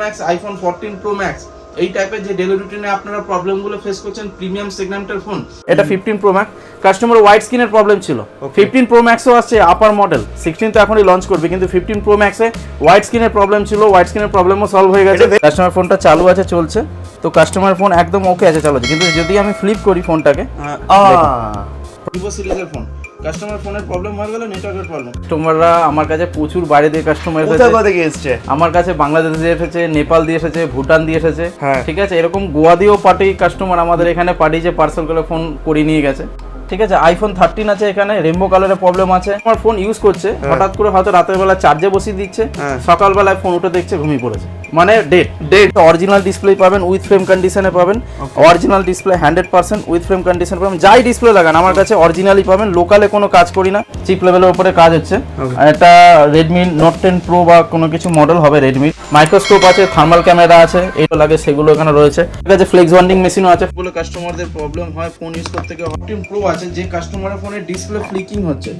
Max, iPhone 14 pro max, এই টাইপের যে ডেইলি রুটিনে আপনারা প্রবলেমগুলো ফেস করছেন, প্রিমিয়াম সেগমেন্টের ফোন। এটা 15 প্রো ম্যাক্স, কাস্টমার হোয়াইট স্ক্রিনের প্রবলেম ছিল। 15 প্রো ম্যাক্সও আসছে আপার মডেল, 16 তো এখনই লঞ্চ করবে, কিন্তু 15 প্রো ম্যাক্সে হোয়াইট স্ক্রিনের প্রবলেম ছিল, হোয়াইট স্ক্রিনের প্রবলেমও সলভ হয়ে গেছে। কাস্টমার ফোনটা চালু আছে, চলছে, তো কাস্টমার ফোন একদম ওকে আছে, চালু আছে। কিন্তু যদি আমি ফ্লিপ করি ফোনটাকে, ভিভো সিরিজের ফোন, কাস্টমার ফোনের প্রবলেম হয়ে গেল, নেটওয়ার্কের প্রবলেম। কাস্টমাররা আমার কাছে প্রচুর বাইরে দিয়ে কাস্টমার এসেছে, আমার কাছে বাংলাদেশ দিয়ে এসেছে, নেপাল দিয়ে এসেছে, ভুটান দিয়ে এসেছে, ঠিক আছে, এরকম গোয়া দিয়েও পার্টি কাস্টমার আমাদের এখানে পাঠিয়েছে, পার্সেল করে ফোন করিয়ে নিয়ে গেছে। ঠিক আছে, আইফোন 13 আছে এখানে, রেনবো কালারের প্রবলেম আছে। আমার ফোন ইউজ করছে, হঠাৎ করে হয়তো রাতের বেলা চার্জে বসিয়ে দিচ্ছে, সকালবেলায় ফোন উঠে দেখছে ঘুমিয়ে পড়েছে, মানে ডেট। অরিজিনাল ডিসপ্লে পাবেন, উইথ ফ্রেম কন্ডিশনে পাবেন, original display 100% with frame condition পাবেন। যাই ডিসপ্লে লাগান আমার কাছে অরিজিনালই পাবেন, লোকালে কোনো কাজ করি না, চিপ লেভেলের উপরে কাজ হচ্ছে। এটা রেডমি নোট 10 প্রো বা কোনো কিছু মডেল হবে রেডমি। মাইক্রোস্কোপ আছে, থার্মাল ক্যামেরা আছে, এগুলো লাগে সেগুলো এখানে রয়েছে। ঠিক আছে, ফ্লেক্স বন্ডিং মেশিনও আছে। বলে কাস্টমারদের প্রবলেম হয় ফোন ইউজ করতে গিয়ে। 14 প্রো আছে, যে কাস্টমারের ফোনে ডিসপ্লে ফ্লিকিং হচ্ছে,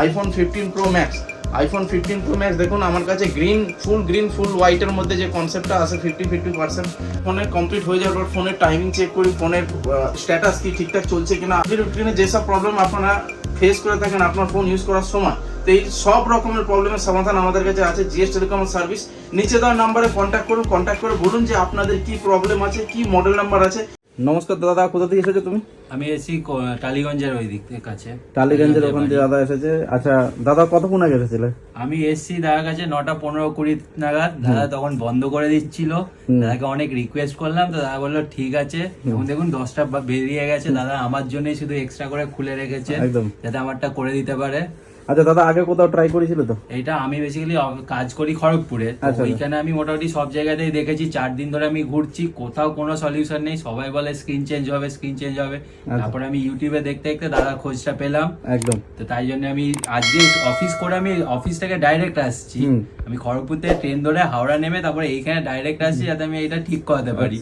iPhone 15 pro max, iPhone 15 pro max দেখুন আমার কাছে গ্রিন ফুল হোয়াইটের মধ্যে যে কনসেপ্টটা আছে 50% ফোনে কমপ্লিট হয়ে যাওয়ার পর ফোনের টাইমিং চেক করি, ফোনের স্ট্যাটাস কি ঠিকঠাক চলছে কিনা। রুটিনে যেসব প্রবলেম আপনারা ফেস করে থাকেন আপনার ফোন ইউজ করার সময়, তো এই সব রকমের প্রবলেমের সমাধান আমাদের কাছে আছে। জিএস টেলিকম সার্ভিস, নিচে দেওয়া নাম্বারে কন্ট্যাক্ট করুন, কন্ট্যাক্ট করে বলুন যে আপনাদের কি প্রবলেম আছে, কি মডেল নাম্বার আছে। নমস্কার দাদা, কোথা থেকে এসেছো তুমি? আমি এসেছি টালিগঞ্জের ওই দিক থেকে কাছে, টালিগঞ্জের ওখান থেকে দাদা এসেছে। আচ্ছা দাদা, কতক্ষণ আগে এসেছিলে? আমি এসেছি দাদার কাছে 9টা 15-20 নাগাদ। দাদা তখন বন্ধ করে দিচ্ছিল, দাদাকে অনেক রিকোয়েস্ট করলাম, তো দাদা বললো ঠিক আছে। এখন দেখুন 10টা বেরিয়ে গেছে, দাদা আমার জন্যই শুধু এক্সট্রা করে খুলে রেখেছে যাতে আমারটা করে দিতে পারে। আচ্ছা দাদা, আগে কোথাও ট্রাই করেছিল তো? এটা আমি বেসিক্যালি কাজ করি খড়গপুরে, ওইখানে আমি মোটামুটি সব জায়গাতেই দেখেছি। 4 দিন ধরে আমি ঘুরছি, কোথাও কোনো সলিউশন নেই। সবাই বলে স্ক্রিন চেঞ্জ হবে, স্ক্রিন চেঞ্জ হবে। তারপরে আমি ইউটিউবে দেখতে দেখতে দাদার খোঁজটা পেলাম একদম। তো তাই জন্য আমি আজকে অফিস করে আমি অফিস থেকে ডাইরেক্ট আসছি। আমি খড়গপুর থেকে ট্রেন ধরে হাওড়া নেমে তারপরে এইখানে ডাইরেক্ট আসছি যাতে আমি এটা ঠিক করাতে পারি।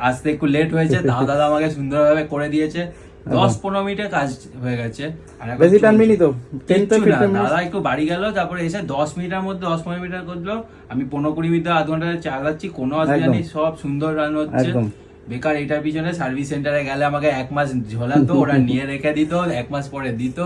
আসতে একটু লেট হয়েছে, দাদা আমাকে সুন্দরভাবে করে দিয়েছে। 10-15 মিনিটের কাজ হয়ে গেছে। বেশি টাইম নেই তো, দাদা একটু বাড়ি গেল, তারপরে এসে 10 মিনিটের মধ্যে 10-15 মিনিট করলো। আমি 15-20 মিনিট আধ ঘন্টা চালাচ্ছি, কোনো অসুবিধা নেই, সব সুন্দর রান হচ্ছে। বেকার এটার পিছনে সার্ভিস সেন্টারে গেলে আমাকে 1 মাস ঝোলাতো, ওরা নিয়ে রেখে দিত, 1 মাস পরে দিত,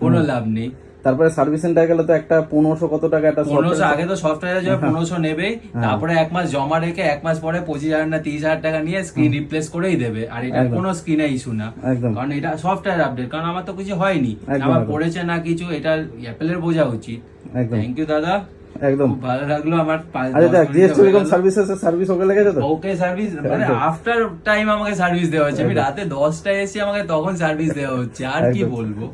কোনো লাভ নেই। তারপরে সার্ভিস সেন্টারে গেলে তো একটা 1500 কত টাকা, একটা 1500 আগে তো সফটওয়্যার যাবে 1500 নেবেই, তারপরে 1 মাস জমা রেখে 1 মাস পরে 25,000 না 30,000 টাকা নিয়ে স্ক্রিন রিপ্লেস করেই দেবে। আর এটা কোনো স্ক্রিনে ইস্যু না, কারণ এটা সফটওয়্যার আপডেট, কারণ আমার তো কিছু হয়নি, আমার পড়েছে না কিছু, এটা অ্যাপেলের বোঝা উচিত। থ্যাংক ইউ দাদা, একদম ভালো লাগলো আমার। আচ্ছা জিএস টেলিকম সার্ভিসেস সার্ভিস ওকে লেগেছে তো? ওকে সার্ভিস মানে আফটার টাইম আমাকে সার্ভিস দেওয়া হচ্ছে। আমি রাতে 10টায় এসে আমাকে তখন সার্ভিস দেওয়া হচ্ছে, আর কি বলবো।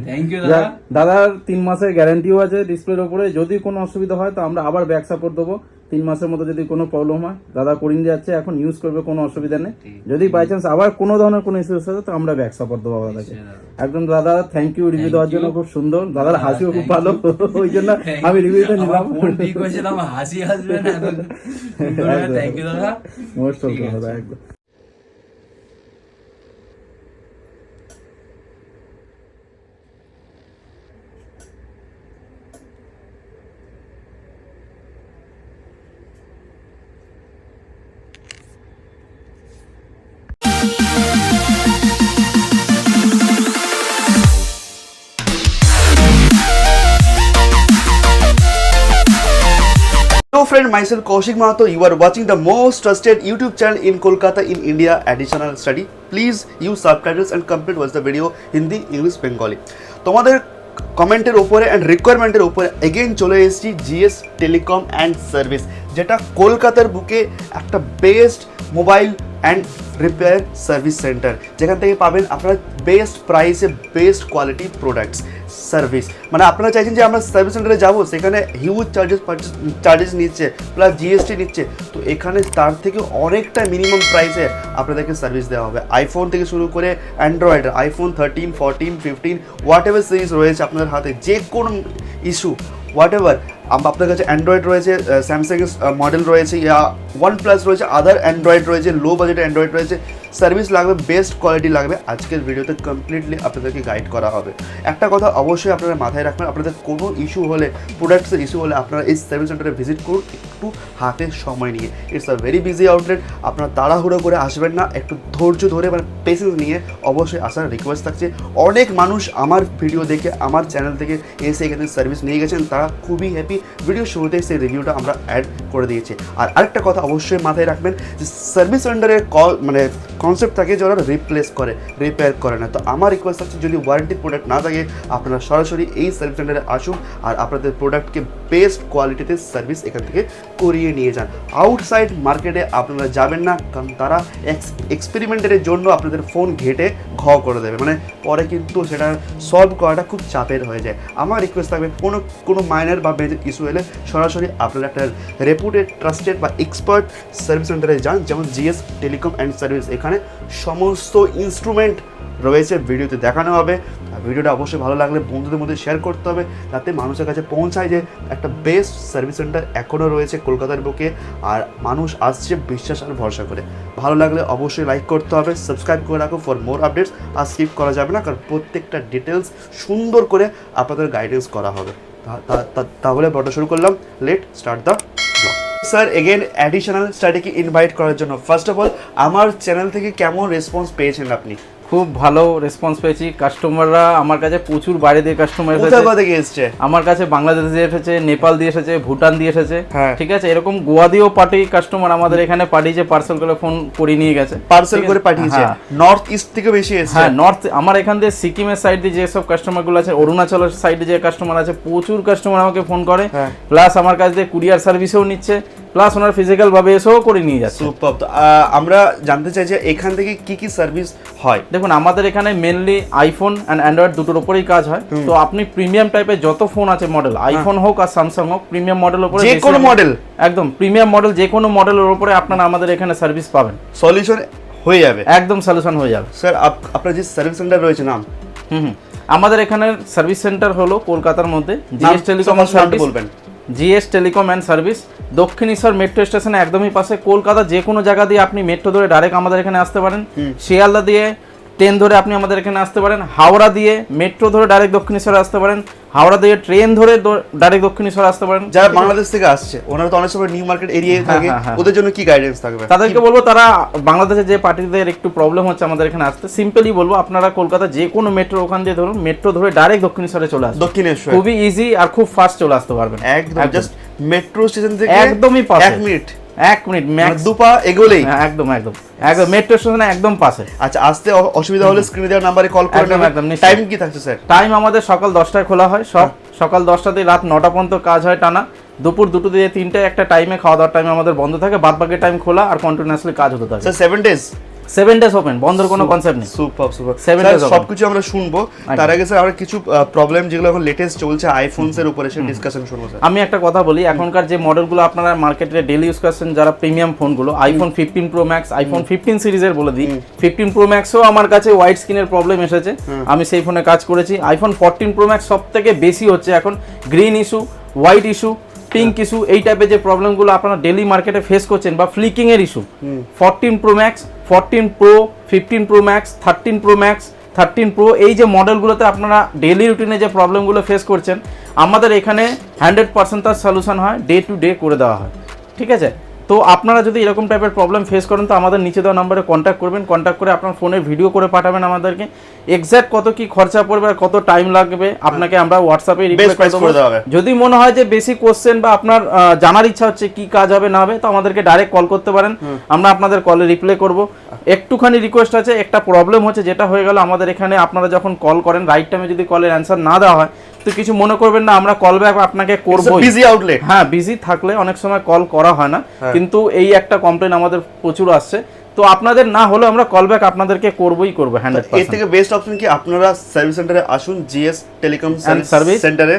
থ্যাংক ইউ দাদা। দাদার 3 মাসের গ্যারান্টিও আছে ডিসপ্লের উপরে, যদি কোনো অসুবিধা হয় তো আমরা আবার ব্যাক সাপোর্ট দেবো। 3 মাসের মধ্যে যদি কোনো প্রবলেম হয়, দাদা করিয়ে যাচ্ছে, এখন ইউজ করবে, কোনো অসুবিধা নেই। যদি বাই চান্স আবার কোনো ধরনের কোনো ইস্যু হয় তো আমরা ব্যাক সাপোর্ট দেবো দাদাকে। একদম দাদা, থ্যাংক ইউ রিভিউ দেওয়ার জন্য, খুব সুন্দর। দাদার হাসিও খুব ভালো, ওই জন্য আমি রিভিউটা নিলাম। ঠিক হয়েছে, আমার হাসি আসবে না। থ্যাংক ইউ দাদা, মোস্ট ওয়েলকাম দাদা, একদম। Hello friend, myself Kaushik Mahato. You are watching the most trusted YouTube channel in Kolkata in India. Additional study. Please use subtitles and complete watch the video Hindi, English, Bengali. তোমাদের কমেন্টের উপরে and রিকোয়ারমেন্টের উপরে again চলে এসেছি GS telecom and service, যেটা কলকাতার বুকে একটা best mobile and repair service centre, যেখান থেকে পাবেন আপনারা বেস্ট প্রাইসে বেস্ট কোয়ালিটি প্রোডাক্টস সার্ভিস। মানে আপনারা চাইছেন যে আমরা সার্ভিস সেন্টারে যাবো, সেখানে হিউজ চার্জেস নিচ্ছে, প্লাস জিএসটি নিচ্ছে, তো এখানে তার থেকে অনেকটা মিনিমাম প্রাইসে আপনাদেরকে সার্ভিস দেওয়া হবে। আইফোন থেকে শুরু করে Android, iPhone 13, 14, 15 what ever series রয়েছে আপনাদের হাতে, যে কোনো ইস্যু হোয়াট এভার, আপনার কাছে অ্যান্ড্রয়েড রয়েছে, স্যামসাংয়ের মডেল রয়েছে, ইয়া OnePlus রয়েছে, আদার অ্যান্ড্রয়েড রয়েছে, লো বাজেটের অ্যান্ড্রয়েড রয়েছে, সার্ভিস লাগবে, বেস্ট কোয়ালিটি লাগবে, আজকের ভিডিওতে কমপ্লিটলি আপনাদেরকে গাইড করা হবে। একটা কথা অবশ্যই আপনারা মাথায় রাখবেন, আপনাদের কোনো ইস্যু হলে, প্রোডাক্টসের ইস্যু হলে আপনারা এই সার্ভিস সেন্টারে ভিজিট করুন একটু হাতে সময় নিয়ে। It's a very busy outlet, আপনারা তাড়াহুড়ো করে আসবেন না, একটু ধৈর্য ধরে মানে পেশেন্স নিয়ে অবশ্যই আসার রিকোয়েস্ট থাকছে। অনেক মানুষ আমার ভিডিও দেখে, আমার চ্যানেল থেকে এসে এখানে সার্ভিস নিয়ে গেছেন, তারা খুবই হ্যাপি। ভিডিও শুরুতে সেই রিভিউটা আমরা অ্যাড করে দিয়েছি। আর আরেকটা কথা অবশ্যই মাথায় রাখবেন যে সার্ভিস সেন্টারের মানে কনসেপ্ট থাকে যে ওরা রিপ্লেস করে, রিপেয়ার করে না। তো আমার রিকোয়েস্ট আছে যদি ওয়ারেন্টির প্রোডাক্ট না থাকে আপনারা সরাসরি এই সার্ভিস সেন্টারে আসুন আর আপনাদের প্রোডাক্টকে বেস্ট কোয়ালিটিতে সার্ভিস এখান থেকে করিয়ে নিয়ে যান। আউটসাইড মার্কেটে আপনারা যাবেন না, কারণ তারা এক্সপেরিমেন্টের জন্য আপনাদের ফোন ঘেটে করে দেবে, মানে পরে কিন্তু সেটা সলভ করাটা খুব চাপের হয়ে যায়। আমার রিকোয়েস্ট থাকবে কোনো মাইনর বা মেজর ইস্যু হলে সরাসরি আপনারা একটা রেপুটেড, ট্রাস্টেড বা এক্সপার্ট সার্ভিস সেন্টারে যান, যেমন জিএস টেলিকম অ্যান্ড সার্ভিস। এখানে সমস্ত ইনস্ট্রুমেন্ট রয়েছে, ভিডিওতে দেখানো হবে। আর ভিডিওটা অবশ্যই ভালো লাগলে বন্ধুদের মধ্যে শেয়ার করতে হবে, যাতে মানুষের কাছে পৌঁছায় যে একটা বেস্ট সার্ভিস সেন্টার এখনও রয়েছে কলকাতার বুকে, আর মানুষ আসছে বিশ্বাস আর ভরসা করে। ভালো লাগলে অবশ্যই লাইক করতে হবে, সাবস্ক্রাইব করে রাখো ফর মোর আপডেটস। আর স্কিপ করা যাবে না, কারণ প্রত্যেকটা ডিটেলস সুন্দর করে আপনাদের গাইডেন্স করা হবে। তাহলে বড় শুরু করলাম, let start the blog. Sir again additional স্টাডিকে ইনভাইট করার জন্য ফার্স্ট অফ অল আমার চ্যানেল থেকে কেমন রেসপন্স পেয়েছেন আপনি? খুব ভালো রেসপন্স পেয়েছি। কাস্টমাররা আমার কাছে প্রচুর বাইরে দিয়ে কাস্টমার এসেছে, আমার কাছে বাংলাদেশ দিয়ে এসেছে, নেপাল দিয়ে এসেছে, ভুটান দিয়ে এসেছে, হ্যাঁ ঠিক আছে। এরকম গোয়া দিয়েও পার্টি কাস্টমার আমাদের এখানে পাঠিয়েছে, পার্সেল করে ফোন করে নিয়ে গেছে, পার্সেল করে পাঠিয়েছে। নর্থ ইস্ট থেকে বেশি এসেছে। হ্যাঁ, নর্থ আমার এখান দিয়ে সিকিমের সাইড দিয়ে যেসব কাস্টমারগুলো আছে, অরুণাচলের সাইডে যে কাস্টমার আছে, প্রচুর কাস্টমার আমাকে ফোন করে, প্লাস আমার কাছ দিয়ে কুরিয়ার সার্ভিসেও নিচ্ছে, প্লাস ওনার ফিজিক্যাল ভাবে এসেও করে নিয়ে যাচ্ছে। সুপার। আমরা জানতে চাই যে এখান থেকে কি কি সার্ভিস হয়? দেখুন, আমাদের এখানে মেনলি আইফোন অ্যান্ড অ্যান্ড্রয়েড দুটোর উপরেই কাজ হয়। তো আপনি প্রিমিয়াম টাইপের যত ফোন আছে মডেল, আইফোন হোক আর স্যামসাং হোক, প্রিমিয়াম মডেল উপরে যে কোনো মডেল, একদম প্রিমিয়াম মডেল যে কোনো মডেলের উপরে আপনারা আমাদের এখানে সার্ভিস পাবেন, সলিউশন হয়ে যাবে, একদম সলিউশন হয়ে যাবে। স্যার আপনার যে সার্ভিস সেন্টার রয়েছে নাম? আমাদের এখানে সার্ভিস সেন্টার হলো কলকাতার মধ্যে জিএস টেলিকম সার্ভিস। বলবেন GS telecom and service, Dakshineswar metro স্টেশনে একদমই পাশে। কলকাতা যে কোনো জায়গা দিয়ে আপনি মেট্রো ধরে ডাইরেক্ট আমাদের এখানে আসতে পারেন, শিয়ালদা দিয়ে ট্রেন ধরে আপনি আমাদের এখানে আসতে পারেন, হাওড়া দিয়ে মেট্রো ধরে ডাইরেক্ট দক্ষিণেশ্বরে আসতে পারেন, হাওড়া দিয়ে ট্রেন ধরে ডাইরেক্ট দক্ষিণেশ্বরে আসতে পারেন। যারা বাংলাদেশ থেকে আসছে ওনারা তো অনেক সময় নিউ মার্কেট এরিয়ায় থাকে, ওদের জন্য কি গাইডেন্স থাকবে? তাদেরকে বলবো, তারা বাংলাদেশে যে পার্টিদের একটু প্রবলেম হচ্ছে আমাদের এখানে আসতে, সিম্পলি বলবো আপনারা কলকাতা যে কোনো মেট্রো ওখান দিয়ে ধরুন, মেট্রো ধরে ডাইরেক্ট দক্ষিণেশ্বরে চলে আসবে। দক্ষিণেশ্বর খুবই ইজি আর খুব ফাস্ট চলে আসতে পারবেন, একদম জাস্ট মেট্রো স্টেশন থেকে একদমই পাশে, 1 মিনিট ম্যাক্স, দুপা এগোলেই একদম মেট্রো স্টেশনে একদম পাশে। আচ্ছা, আসতে অসুবিধা হলে স্ক্রিনে দেওয়া নাম্বারে কল করে নেবেন। টাইম কি থাকছে স্যার? টাইম আমাদের সকাল 10টায় খোলা হয়, সকাল 10টা থেকে রাত 9টা পর্যন্ত কাজ হয় টানা। দুপুর 2টো থেকে 3টে একটা টাইমে খাওয়া দাওয়ার টাইমে আমাদের বন্ধ থাকে, বাদ বাকি টাইম খোলা আর কন্টিনিউয়াসলি কাজ হতে থাকে। স্যার 7 ডেজ 7 days ওপেন, বন্ধর কোনো কনসেপ্ট নেই। Super super. 7 days সবকিছু আমরা শুনবো, তার আগে স্যার আমরা কিছু প্রবলেম যেগুলো এখন লেটেস্ট চলছে আইফোনস এর উপরে সেই ডিসকাশন শুনবো স্যার। আমি একটা কথা বলি, এখনকার যে মডেলগুলো আপনারা মার্কেটে ডেইলি ইউজ করছেন, যারা প্রিমিয়াম ফোনগুলো, আইফোন 15 প্রো ম্যাক্স, আইফোন 15 সিরিজের বলে দিই, 15 প্রো ম্যাক্সও আমার কাছে হোয়াইট স্ক্রিনের প্রবলেম এসেছে, আমি সেই ফোনে কাজ করেছি। আইফোন 14 প্রো ম্যাক্স সবথেকে বেশি হচ্ছে এখন green issue, white issue, pink issue, এই টাইপের যে প্রবলেমগুলো আপনারা ডেইলি মার্কেটে ফেস করছেন, বা ফ্লিকিং এর issue, 14 pro max, 14 pro, 15 pro max, 13 pro max, 13 pro, এই যে মডেলগুলোতে আপনারা ডেইলি রুটিনে যে প্রবলেমগুলো ফেস করছেন, আমাদের এখানে 100% তার সলিউশন হয়, ডে টু ডে করে দেওয়া হয়, ঠিক আছে। তো আপনারা যদি এরকম টাইপের প্রবলেম ফেস করেন, তো আমাদের নিচে দেওয়া নাম্বারে কন্ট্যাক্ট করবেন, কন্ট্যাক্ট করে আপনার ফোনের ভিডিও করে পাঠাবেন আমাদেরকে, এক্স্যাক্ট কত কি খরচা পড়বে আর কত টাইম লাগবে আপনাকে আমরা হোয়াটসঅ্যাপে রিপ্লাই করে দেবো। যদি মনে হয় যে বেশি কোশ্চেন বা আপনার জানার ইচ্ছা হচ্ছে কি কাজ হবে না হবে, তো আমাদেরকে ডাইরেক্ট কল করতে পারেন, আমরা আপনাদের কলে রিপ্লাই করব। একটুখানি রিকোয়েস্ট আছে, একটা প্রবলেম হচ্ছে যেটা হয়ে গেল আমাদের এখানে, আপনারা যখন কল করেন রাইট টাইমে যদি কলের অ্যান্সার না দেওয়া হয়, তো কিছু মনে করবেন না, আমরা কল ব্যাক আপনাকে করবো। বিজি আউটলেট, হ্যাঁ, বিজি থাকলে অনেক সময় কল করা হয় না, কিন্তু এই একটা কমপ্লেন আমাদের প্রচুর আসছে। তো আপনাদের না হলে আমরা কল ব্যাক আপনাদেরকে করবই করব 100%। এর থেকে বেস্ট অপশন কি আপনারা সার্ভিস সেন্টারে আসুন, জিএস টেলিকম সার্ভিস সেন্টারে,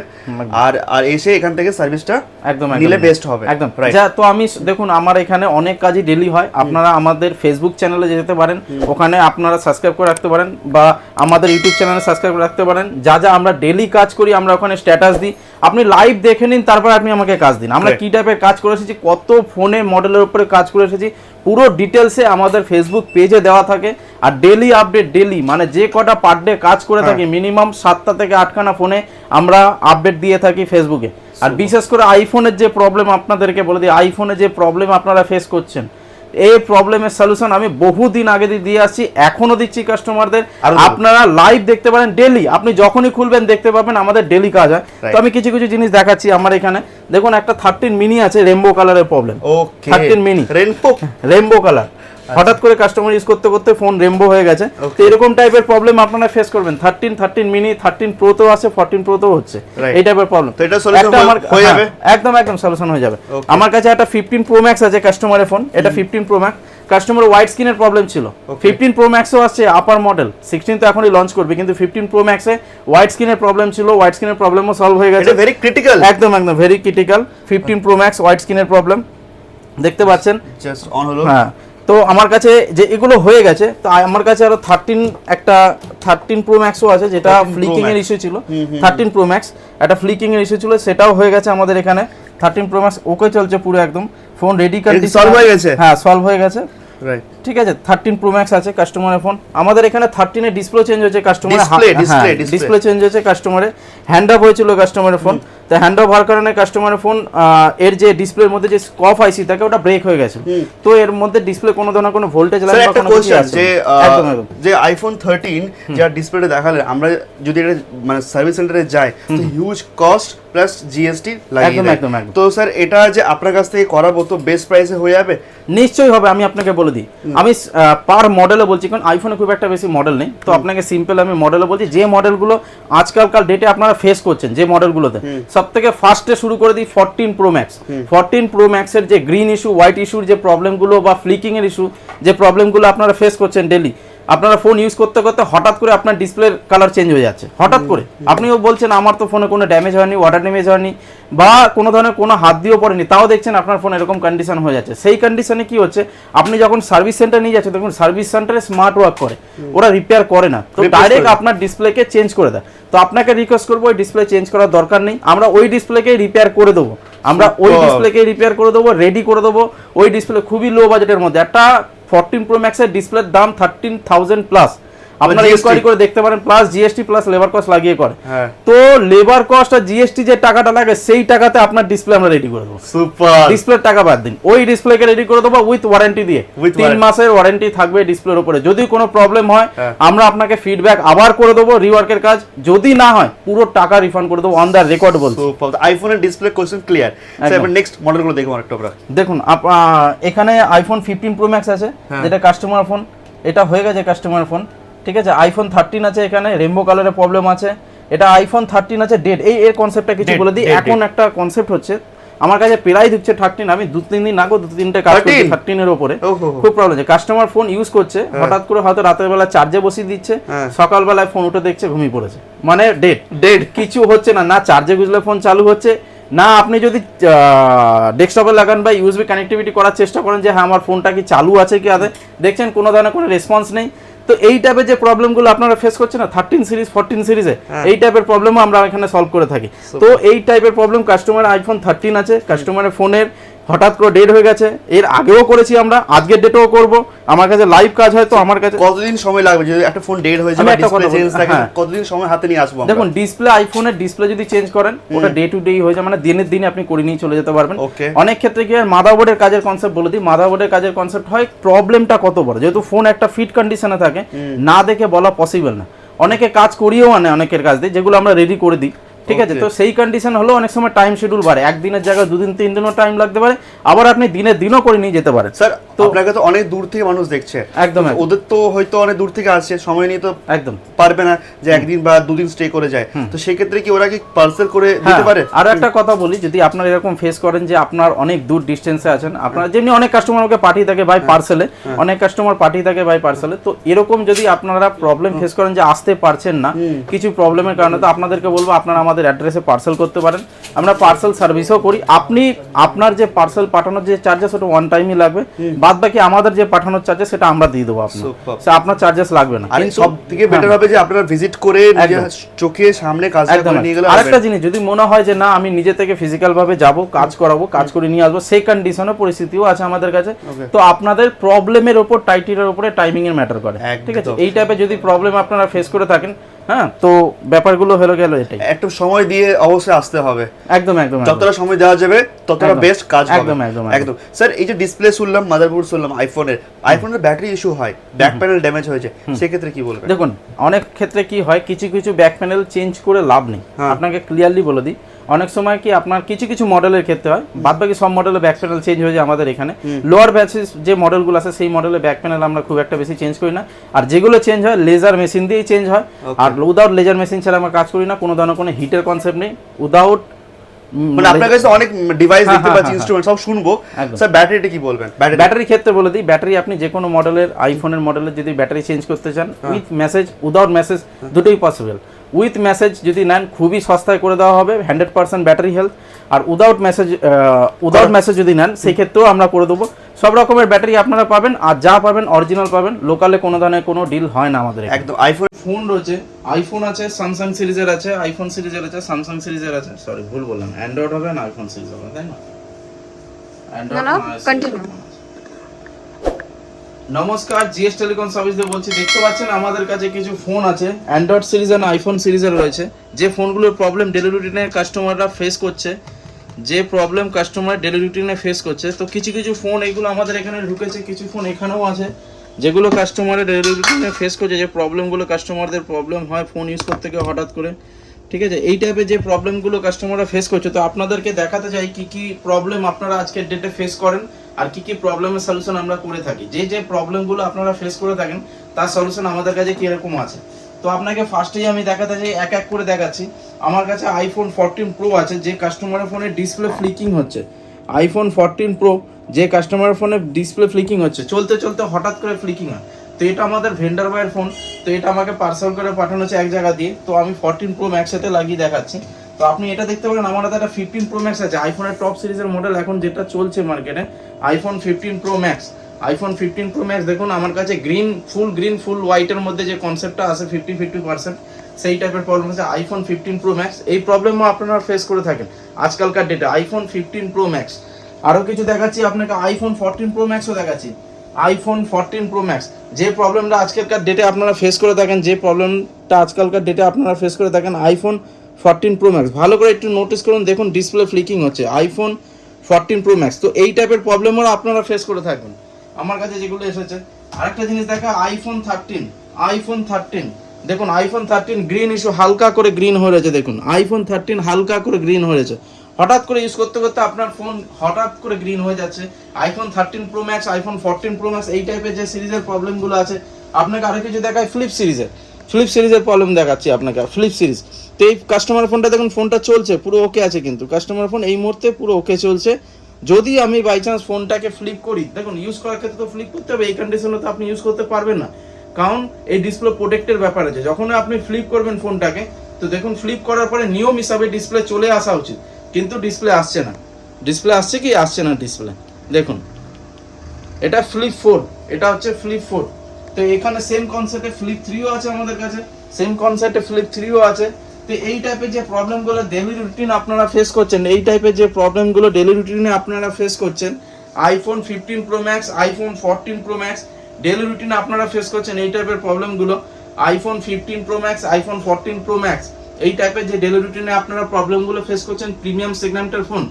আর এসে এখান থেকে সার্ভিসটা একদম নিলে বেস্ট হবে একদম। যা তো আমি দেখুন, আমার এখানে অনেক কাজই ডেইলি হয়, আপনারা আমাদের ফেসবুক চ্যানেলে যেতে পারেন, ওখানে আপনারা সাবস্ক্রাইব করে রাখতে পারেন, বা আমাদের ইউটিউব চ্যানেলে সাবস্ক্রাইব করে রাখতে পারেন। যা যা আমরা ডেইলি কাজ করি আমরা ওখানে স্ট্যাটাস দিই, আপনি লাইভ দেখে নিন, তারপর আপনি আমাকে কাজ দিন। আমরা কি টাইপের কাজ করে এসেছি, কত ফোনে মডেলের উপরে কাজ করে এসেছি, পুরো ডিটেলসে আমাদের ফেসবুক পেজে দেওয়া থাকে। আর ডেলি আপডেট, ডেলি মানে যে কটা পার ডে কাজ করে থাকি মিনিমাম 7টা থেকে 8খানা ফোনে আমরা আপডেট দিয়ে থাকি ফেসবুকে। আর বিশেষ করে আইফোনের যে প্রবলেম আপনাদেরকে বলে দিই, আইফোনে যে প্রবলেম আপনারা ফেস করছেন, এই প্রবলেমের সলিউশন আমি বহুদিন আগে দিয়ে আসছি, এখনো দিচ্ছি কাস্টমারদের। আপনারা লাইভ দেখতে পারেন ডেলি, আপনি যখনই খুলবেন দেখতে পাবেন আমাদের ডেলি কাজ হয়। তো আমি কিছু কিছু জিনিস দেখাচ্ছি আমার এখানে। দেখুন একটা 13 মিনি আছে, রেনবো কালারের প্রবলেম। 13 মিনি রেনবো কালার, হঠাৎ করে কাস্টমার ইউজ করতে করতে ফোন রেনবো হয়ে গেছে। তো এরকম টাইপের প্রবলেম আপনারা ফেস করবেন। 13 মিনি, 13 প্রো তো আছে, 14 প্রো তো হচ্ছে, এই টাইপের প্রবলেম। তো এটা সলিউশন হয়ে যাবে, একদম সলিউশন হয়ে যাবে। আমার কাছে একটা 15 প্রো ম্যাক্স আছে কাস্টমারের ফোন, এটা 15 প্রো ম্যাক্স। কাস্টমার হোয়াইট স্ক্রিনের প্রবলেম ছিল। 15 প্রো ম্যাক্সও আসছে আপার মডেল, 16 তো এখনই লঞ্চ করবে, কিন্তু 15 প্রো ম্যাক্সে হোয়াইট স্ক্রিনের প্রবলেম ছিল, হোয়াইট স্ক্রিনের প্রবলেমও সলভ হয়ে গেছে। ভেরি ক্রিটিক্যাল, একদম very critical. 15 pro max white স্ক্রিনের প্রবলেম দেখতে পাচ্ছেন, জাস্ট অন হলো। হ্যাঁ, তো আমার কাছে যে এগুলো হয়ে গেছে, তো আমার কাছে আরো 13 প্রো ম্যাক্সও আছে, যেটা ফ্লিকিং এর ইস্যু ছিল। 13 প্রো ম্যাক্স একটা ফ্লিকিং এর ইস্যু ছিল, সেটাও হয়ে গেছে আমাদের এখানে। 13 প্রো ম্যাক্স ওকে চলছে পুরো একদম, ফোন রেডি কন্ডিশন, সলভ হয়ে গেছে। হ্যাঁ সলভ হয়ে গেছে, রাইট, ঠিক আছে। 13 প্রো ম্যাক্স আছে কাস্টমারের ফোন। আমাদের এখানে 13 এর ডিসপ্লে চেঞ্জ হয়েছে কাস্টমারের, ডিসপ্লে চেঞ্জ হয়েছে কাস্টমারের, হ্যান্ড অফ হয়েছিল কাস্টমারের ফোন। তো হ্যান্ড অফ হওয়ার কারণে কাস্টমারের ফোন এর যে ডিসপ্লের মধ্যে যে স্কফ আইসি থাকে ওটা ব্রেক হয়ে গেছে। তো এর মধ্যে ডিসপ্লে কোনো ধরনের কোনো ভোল্টেজ লাইন বা কোনো কিছু আছে, যে আইফোন 13 যা ডিসপ্লেটা দেখালে, আমরা যদি এটা মানে সার্ভিস সেন্টারে যাই তো হিউজ কস্ট প্লাস জিএসটি লাগিয়ে দেয়। তো স্যার এটা যে আপনার কাছ থেকে করাবো তো বেস্ট প্রাইসে হয়ে যাবে? নিশ্চয়ই হবে, আমি আপনাকে বলে দিই। আমি পার মডেলে বলছি, কারণ আইফোনে খুব একটা বেশি মডেল নেই, তো আপনাকে সিম্পল আমি মডেলে বলছি। যে মডেলগুলো আজকালকার ডেটে আপনারা ফেস করছেন, যে মডেলগুলোতে সবথেকে ফার্স্টে শুরু করে দিই 14 প্রো ম্যাক্স। 14 প্রো ম্যাক্সের যে গ্রিন ইস্যু, হোয়াইট ইস্যুর যে প্রবলেমগুলো বা ফ্লিকিং এর ইস্যু, যে প্রবলেমগুলো আপনারা ফেস করছেন ডেলি, আপনারা ফোন ইউজ করতে করতে হঠাৎ করে আপনার ডিসপ্লের কালার চেঞ্জ হয়ে যাচ্ছে, হঠাৎ করে আপনিও বলছেন আমার তো ফোনে কোনো ড্যামেজ হয়নি, ওয়াটার ড্যামেজ হয়নি, বা কোনো ধরনের কোনো হাত দিয়েও পড়েনি, তাও দেখছেন আপনার ফোন এরকম কন্ডিশন হয়ে যাচ্ছে। সেই কন্ডিশনে কি হচ্ছে, আপনি যখন সার্ভিস সেন্টার নিয়ে যাচ্ছেন, দেখুন সার্ভিস সেন্টারে স্মার্ট ওয়ার্ক করে, ওরা রিপেয়ার করে না, তো ডাইরেক্ট আপনার ডিসপ্লেকে চেঞ্জ করে দেয়। তো আপনাকে রিকোয়েস্ট করবো ওই ডিসপ্লে চেঞ্জ করার দরকার নেই, আমরা ওই ডিসপ্লেকে রিপেয়ার করে দেবো, রেডি করে দেবো। ওই ডিসপ্লে খুবই লো বাজেটের মধ্যে, একটা 14 প্রো ম্যাক্সের ডিসপ্লের দাম 13,000 প্লাস, আপনারা ইনকোয়ারি করে দেখতে পারেন, plus GST plus labour cost লাগিয়ে করে। তো লেবার কস্ট আর জিএসটি যে টাকাটা লাগে সেই টাকাতে আপনার ডিসপ্লে আমরা রেডি করে দেবো। সুপার, ডিসপ্লের টাকা বাদ দিন, ওই ডিসপ্লেকে রেডি করে দেবো উইথ ওয়ারেন্টি দিয়ে। 3 মাসের ওয়ারেন্টি থাকবে ডিসপ্লের উপরে। যদি কোনো প্রবলেম হয় আমরা আপনাকে ফিডব্যাক আবার করে দেবো, রিওয়ার্কের কাজ। যদি না হয় পুরো টাকা রিফান্ড করে দেবো অন দ্য রেকর্ড বলছি। আইফোনের ডিসপ্লে কোশ্চেন ক্লিয়ার। এবার নেক্সট মডেলগুলো দেখুন আরেকটু আমরা। দেখুন এখানে আইফোন 15 প্রো ম্যাক্স আছে, যেটা কাস্টমার ফোন, এটা হয়ে গেছে কাস্টমার ফোন, ঠিক আছে। আইফোন 13 আছে, এখানে রেনবো কালারের প্রবলেম আছে, এটা আইফোন 13 আছে ডেড। এর কনসেপ্টটা কিছু বলে দিই। এখন একটা কনসেপ্ট হচ্ছে, আমার কাছে প্রায় ঢুকছে 13, আমি 2-3 দিন আগে 2-3টে কাজ করছি 13 এর উপরে, খুব প্রবলেম হচ্ছে। কাস্টমার ফোন ইউজ করছে, হঠাৎ করে হয়তো রাতের বেলা চার্জে বসিয়ে দিচ্ছে, সকালবেলায় ফোন উঠে দেখছে ঘুমিয়ে পড়েছে, মানে ডেড, কিছু হচ্ছে না, না চার্জে গুজলে ফোন চালু হচ্ছে না। আপনি যদি ডেস্কটপে লাগান বা ইউএসবি কানেক্টিভিটি করার চেষ্টা করেন যে হ্যাঁ আমার ফোনটা কি চালু আছে কি আছে, দেখছেন কোনো ধরনের কোনো রেসপন্স নেই। তো এই টাইপের যে প্রবলেমগুলো আপনারা ফেস করছেন না 13 সিরিজ 14 সিরিজে, এই টাইপের প্রবলেমও আমরা এখানে সলভ করে থাকি। তো এই টাইপের প্রবলেম কাস্টমার আইফোন 13 আছে, কাস্টমারের ফোনের হঠাৎ করে ডেড হয়ে গেছে, এর আগেও করেছি আমরা, আজকের ডেটেও করব। আমার কাছে লাইভ কাজ হয়, তো আমার কাছে কতদিন সময় লাগবে যদি একটা ফোন ডেড হয়ে যায়, ডিসপ্লে চেঞ্জ থাকে, কতদিন সময় হাতে নিয়ে আসবো? দেখুন ডিসপ্লে, আইফোনের ডিসপ্লে যদি চেঞ্জ করেন ওটা ডে টু ডে হয়ে যায়, মানে দিনের দিনে আপনি করে নিয়ে চলে যেতে পারবেন। অনেক ক্ষেত্রে কি হয়, মাদারবোর্ডের কাজের কনসেপ্ট বলে দিই। মাদারবোর্ডের কাজের কনসেপ্ট হয় প্রবলেমটা কত বড়, যেহেতু ফোন একটা ফিট কন্ডিশনে থাকে, না দেখে বলা পসিবল না। অনেকে কাজ করিয়েও আনে, অনেকের কাজ দিয়ে, যেগুলো আমরা রেডি করে দিই, ঠিক আছে। তো সেই কন্ডিশন হলো অনেক সময় টাইম শিডিউল বাড়ে, একদিনের জায়গায় 2 দিন 3 দিনও টাইম লাগতে পারে, আবার আপনি দিনও করে নিয়ে যেতে পারেন। স্যার আপনাকে তো অনেক দূর থেকে মানুষ দেখছে, একদম ওদের তো হয়তো অনেক দূর থেকে আসছে, সময় নিয়ে তো একদম পারবে না যে একদিন বা 2 দিন স্টে করে যায়, তো সেই ক্ষেত্রে কি ওরা কি পার্সেল করে দিতে পারে? আর একটা কথা বলি, যদি আপনারা এরকম ফেস করেন যে আপনার অনেক দূর ডিস্টেন্সে আছেন, আপনারা যেমনি অনেক কাস্টমার ওকে পাঠিয়ে থাকে বাই পার্সেলে, অনেক কাস্টমার পাঠিয়ে থাকে বাই পার্সেলে, তো এরকম যদি আপনারা প্রবলেম ফেস করেন যে আসতে পারছেন না কিছু প্রবলেমের কারণে, তো আপনাদেরকে বলবো আপনারা আমাদের আমাদের অ্যাড্রেসে পার্সেল করতে পারেন। আমরা পার্সেল সার্ভিসও করি। আপনি আপনার যে পার্সেল পাঠানোর যে চার্জেস ওটা ওয়ান টাইমই লাগবে, বাদ বাকি আমাদের যে পাঠানোর চার্জেস সেটা আমরা দিয়ে দেবো আপনার, আপনার চার্জেস লাগবে না। আর সব থেকে বেটার হবে যে আপনারা ভিজিট করে নিজের চোখের সামনে কাজটা করে নিয়ে গেলে। আরেকটা জিনিস, যদি মনে হয় যে না আমি নিজে থেকে ফিজিক্যাল ভাবে যাব, কাজ করাবো, কাজ করে নিয়ে আসবো, সেই কন্ডিশনে পরিস্থিতিও আছে আমাদের কাছে। তো আপনাদের প্রবলেমের উপর টাইটের উপরে টাইমিং এর ম্যাটার করে, ঠিক আছে? এই টাইপের যদি প্রবলেম আপনারা ফেস করে থাকেন, হ্যাঁ, তো ব্যাপারগুলো হলো গেল এটাই। একটু সময় দিয়ে অবশ্যই আসতে হবে। একদম একদম, যতটা সময় দেওয়া যাবে ততটা বেস্ট কাজ হবে। একদম একদম একদম। স্যার, এই যে ডিসপ্লে শুনলাম, মাদারবোর্ড শুনলাম, আইফোনের ব্যাটারি ইস্যু হয়, ব্যাক প্যানেল ড্যামেজ হয়েছে, সেক্ষেত্রে কি বলবেন? দেখুন, অনেক ক্ষেত্রে কি হয়, কিছু কিছু ব্যাক প্যানেল চেঞ্জ করে লাভ নেই। আপনাকে ক্লিয়ারলি বলে দিই, অনেক সময় কি আপনার কিছু কিছু মডেলের ক্ষেত্রে হয়, বাদ বাকি সব মডেলে ব্যাক প্যানেল চেঞ্জ হয়ে যায় আমাদের এখানে। লোয়ার ব্যাচেস যে মডেলগুলো আছে সেই মডেলে ব্যাক প্যানেল আমরা খুব একটা বেশি চেঞ্জ করি না। আর যেগুলো চেঞ্জ হয় লেজার মেশিন দিয়েই চেঞ্জ হয়। আর উইদাউট লেজার মেশিন ছাড়া আমরা কাজ করি না। কোনো ধরনের কোনো হিটের কনসেপ্ট নেই। উইদাউট মানে আপনার কাছে অনেক ডিভাইস দেখতে পাচ্ছি, ইনস্ট্রুমেন্ট সব শুনবো। স্যার, ব্যাটারিটা কি বলবেন? ব্যাটারির ক্ষেত্রে বলে দিই, ব্যাটারি আপনি যে কোনো মডেলের আইফোনের মডেলের যদি ব্যাটারি চেঞ্জ করতে চান, উইথ মেসেজ উইদাউট মেসেজ দুটোই পসিবল। উইথ মেসেজ যদি নেন খুবই সস্তায় করে দেওয়া হবে, 100% ব্যাটারি হেলথ। আর উইদাউট মেসেজ যদি নেন সেই ক্ষেত্রেও আমরা করে দেবো। সব রকমের ব্যাটারি আপনারা পাবেন, আর যা পাবেন অরিজিনাল পাবেন। লোকালে কোনো ধরনের কোনো ডিল হয় না আমাদের একদম। আইফোন ফোন রয়েছে, আইফোন আছে, স্যামসাং সিরিজের আছে, আইফোন সিরিজের আছে, স্যামসাং সিরিজের আছে, সরি ভুল বললাম, অ্যান্ড্রয়েড হবে না আইফোন সিরিজ হবে, তাই না? নমস্কার, জিএস টেলিকম সার্ভিস দিয়ে বলছি। দেখতে পাচ্ছেন আমাদের কাছে কিছু ফোন আছে, অ্যান্ড্রয়েড সিরিজ আর আইফোন সিরিজের রয়েছে। যে ফোনগুলোর প্রবলেম ডেলি রুটিনে কাস্টমাররা ফেস করছে, যে প্রবলেম কাস্টমার ডেলি রুটিনে ফেস করছে, তো কিছু কিছু ফোন এইগুলো আমাদের এখানে ঢুকেছে, কিছু ফোন এখানেও আছে যেগুলো কাস্টমারের ডেলি রুটিনে ফেস করছে, যে প্রবলেমগুলো কাস্টমারদের প্রবলেম হয় ফোন ইউজ করতে গিয়ে হঠাৎ করে, ঠিক আছে? এই টাইপের যে প্রবলেমগুলো কাস্টমাররা ফেস করছে, তো আপনাদেরকে দেখাতে চাই কি কি প্রবলেম আপনারা আজকের ডেটে ফেস করেন আর কি কি প্রবলেমের সলিউশন আমরা করে থাকি। যে প্রবলেমগুলো আপনারা ফেস করে থাকেন তার সলিউশন আমাদের কাছে কিরকম আছে। তো আপনাকে ফার্স্টেই আমি দেখাতে চাই, এক এক করে দেখাচ্ছি। আমার কাছে আইফোন 14 প্রো আছে, যে কাস্টমারের ফোনে ডিসপ্লে ফ্লিকিং হচ্ছে। আইফোন 14 প্রো যে কাস্টমারের ফোনে ডিসপ্লে ফ্লিকিং হচ্ছে, চলতে চলতে হঠাৎ করে ফ্লিকিং হয়। তো এটা আমাদের ভেন্ডার বাইয়ের ফোন, তো এটা আমাকে পার্সেল করে পাঠানো হচ্ছে এক জায়গা দিয়ে। তো আমি 14 প্রো ম্যাক্স সাথে লাগিয়ে দেখাচ্ছি। তো আপনি এটা দেখতে পারেন, আমার হাতে একটা 15 প্রো ম্যাক্স আছে, আইফোনের টপ সিরিজের মডেল এখন যেটা চলছে মার্কেটে, iPhone 15 pro max. IPhone 15 pro max দেখুন আমার কাছে গ্রিন ফুল হোয়াইটের মধ্যে যে কনসেপ্টটা আছে 50% সেই টাইপের প্রবলেম আছে আইফোন 15 প্রো ম্যাক্স। এই প্রবলেমও আপনারা ফেস করে থাকেন আজকালকার ডেটে। IPhone 15 pro max. আরও কিছু দেখাচ্ছি আপনাকে, আইফোন 14 প্রো ম্যাক্সও দেখাচ্ছি। আইফোন 14 প্রো ম্যাক্স, যে প্রবলেমটা আজকালকার ডেটে আপনারা ফেস করে থাকেন, আইফোন 14 প্রো ম্যাক্স। ভালো করে একটু নোটিস করুন, দেখুন ডিসপ্লে ফ্লিকিং হচ্ছে, আইফোন 14 প্রো ম্যাক্স। তো এই টাইপের প্রবলেমও আপনারা ফেস করে থাকবেন আমার কাছে যেগুলো এসেছে। আরেকটা জিনিস দেখা, আইফোন 13 দেখুন, আইফোন 13 গ্রিন ইস্যু, হালকা করে গ্রিন হয়ে রয়েছে। দেখুন আইফোন 13 হালকা করে গ্রিন হয়ে রয়েছে, হঠাৎ করে ইউজ করতে করতে আপনার ফোন হঠাৎ করে গ্রিন হয়ে যাচ্ছে। IPhone 13 pro max, iPhone 14 pro max, এই টাইপের যে সিরিজের প্রবলেমগুলো আছে। আপনাকে আরও কিছু দেখায়, ফ্লিপ সিরিজের প্রবলেম দেখাচ্ছি আপনাকে, ফ্লিপ সিরিজ। তো এই কাস্টমার ফোনটা দেখুন, ফোনটা চলছে পুরো ওকে আছে, কিন্তু কাস্টমার ফোন এই মুহূর্তে পুরো ওকে চলছে। যদি আমি বাই চান্স ফোনটাকে ফ্লিপ করি, দেখুন ইউজ করার ক্ষেত্রে তো ফ্লিপ করতে হবে, এই কন্ডিশনে তো আপনি ইউজ করতে পারবেন না, কারণ এই ডিসপ্লে প্রোটেক্টের ব্যাপার আছে। যখন আপনি ফ্লিপ করবেন ফোনটাকে, তো দেখুন ফ্লিপ করার পরে নিয়ম হিসাবে ডিসপ্লে চলে আসা উচিত, কিন্তু ডিসপ্লে আসছে না। ডিসপ্লে আসছে কি আসছে না ডিসপ্লে, দেখুন এটা ফ্লিপ 4, এটা হচ্ছে ফ্লিপ 4। তো এখানে সেম কনসেপ্টে ফ্লিপ 3ও আছে আমাদের কাছে, তো এই টাইপের যে প্রবলেমগুলো ডেইলি রুটিন আপনারা ফেস করছেন, iPhone 15 pro max, iPhone 14 pro max daily routine আপনারা ফেস করছেন এই টাইপের প্রবলেমগুলো। IPhone 15 pro max, iPhone 14 pro max এই টাইপের যে ডেইলি রুটিনে আপনারা প্রবলেমগুলো ফেস করছেন, প্রিমিয়াম সেগমেন্টের ফোন।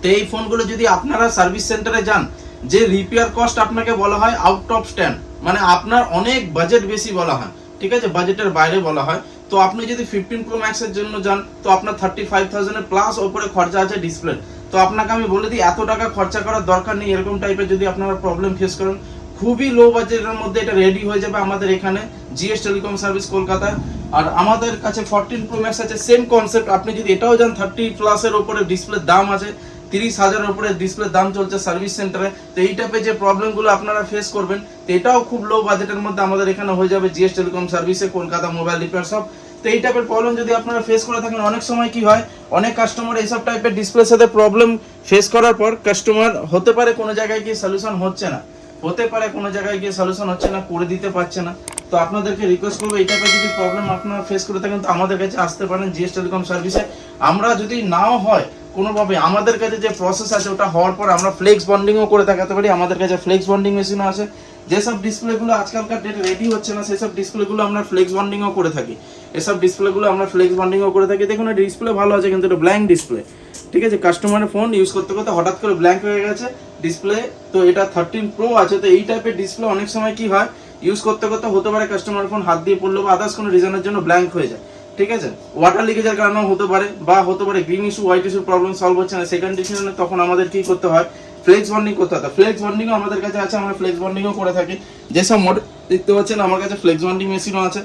তো এই ফোনগুলো যদি আপনারা সার্ভিস সেন্টারে যান, যে রিপেয়ার কস্ট আপনাকে বলা হয় আউট অফ স্ট্যান্ড, মানে আপনার অনেক বাজেট বেশি বলা হয়, ঠিক আছে, বাজেটের বাইরে বলা হয়। তো আপনি যদি 15 প্রো ম্যাক্সের জন্য যান, তো আপনার 35,000 এর প্লাস ওপরে খরচা আছে ডিসপ্লে। তো আপনাকে আমি বলে দিই, এত টাকা খরচা করার দরকার নেই। এরকম টাইপের যদি আপনারা প্রবলেম ফেস করেন, খুবই লো বাজেটের মধ্যে এটা রেডি হয়ে যাবে আমাদের এখানে জিএস টেলিকম সার্ভিস কলকাতায়। আর আমাদের কাছে 14 প্রো ম্যাক্স আছে, সেম কনসেপ্ট। আপনি যদি এটাও যান, 30+ এর উপরে ডিসপ্লের দাম আছে, 30,000 উপরে ডিসপ্লের দাম চলছে সার্ভিস সেন্টারে। তো এই টাইপের যে প্রবলেমগুলো আপনারা ফেস করবেন, তো এটাও খুব লো বাজেটের মধ্যে আমাদের এখানে হয়ে যাবে জিএস টেলিকম সার্ভিসে, কলকাতা মোবাইল রিপেয়ার শপ। তো এই টাইপের প্রবলেম যদি আপনারা ফেস করে থাকেন, অনেক সময় কি হয়, অনেক কাস্টমার এইসব টাইপের ডিসপ্লের সাথে প্রবলেম ফেস করার পর কাস্টমার হতে পারে কোনো জায়গায় গিয়ে সলিউশন হচ্ছে না, করে দিতে পারছে না। তো আপনাদেরকে রিকোয়েস্ট করবো এই টাইপের যদি প্রবলেম আপনারা ফেস করে থাকেন তো আমাদের কাছে আসতে পারেন GS টেলিকম সার্ভিসে। আমরা যদি নাও হয় কোনোভাবে, আমাদের কাছে যে প্রসেস আছে ওটা হওয়ার পর আমরা ফ্লেক্স বন্ডিংও করে দেখাতে পারি। আমাদের কাছে ফ্লেক্স বন্ডিং মেশিনও আছে। যেসব ডিসপ্লেগুলো আজকালকার ডেটে রেডি হচ্ছে না সেসব ডিসপ্লেগুলো আমরা ফ্লেক্স বন্ডিংও করে থাকি। এসব ডিসপ্লেগুলো আমরা ফ্লেক্স বন্ডিংও করে থাকি। দেখুন ডিসপ্লে ভালো আছে কিন্তু এটা ব্ল্যাঙ্ক ডিসপ্লে, ঠিক আছে। কাস্টমারের ফোন ইউজ করতে করতে হঠাৎ করে ব্ল্যাঙ্ক হয়ে গেছে ডিসপ্লে। তো এটা 13 Pro আছে। তো এই টাইপের ডিসপ্লে অনেক সময় কি হয়, ইউজ করতে করতে হতে পারে কাস্টমার ফোন হাত দিয়ে পড়লো বা আদার্স কোনো রিজনের জন্য ব্ল্যাঙ্ক হয়ে যায়, ঠিক আছে। ওয়াটার লিকেজের কারণেও হতে পারে, বা হতে পারে গ্রিন ইস্যু হোয়াইট ইস্যুর প্রবলেম সলভ হচ্ছে না, সেই কন্ডিশনে তখন আমাদের কি করতে হয়, ফ্লেক্স বন্ডিং করতে হয়। ফ্লেক্স বন্ডিংও আমাদের কাছে আছে, আমরা ফ্লেক্স বন্ডিংও করে থাকি। যেসব মডেল দেখতে পাচ্ছেন আমার কাছে ফ্লেক্স বন্ডিং মেশিনও আছে।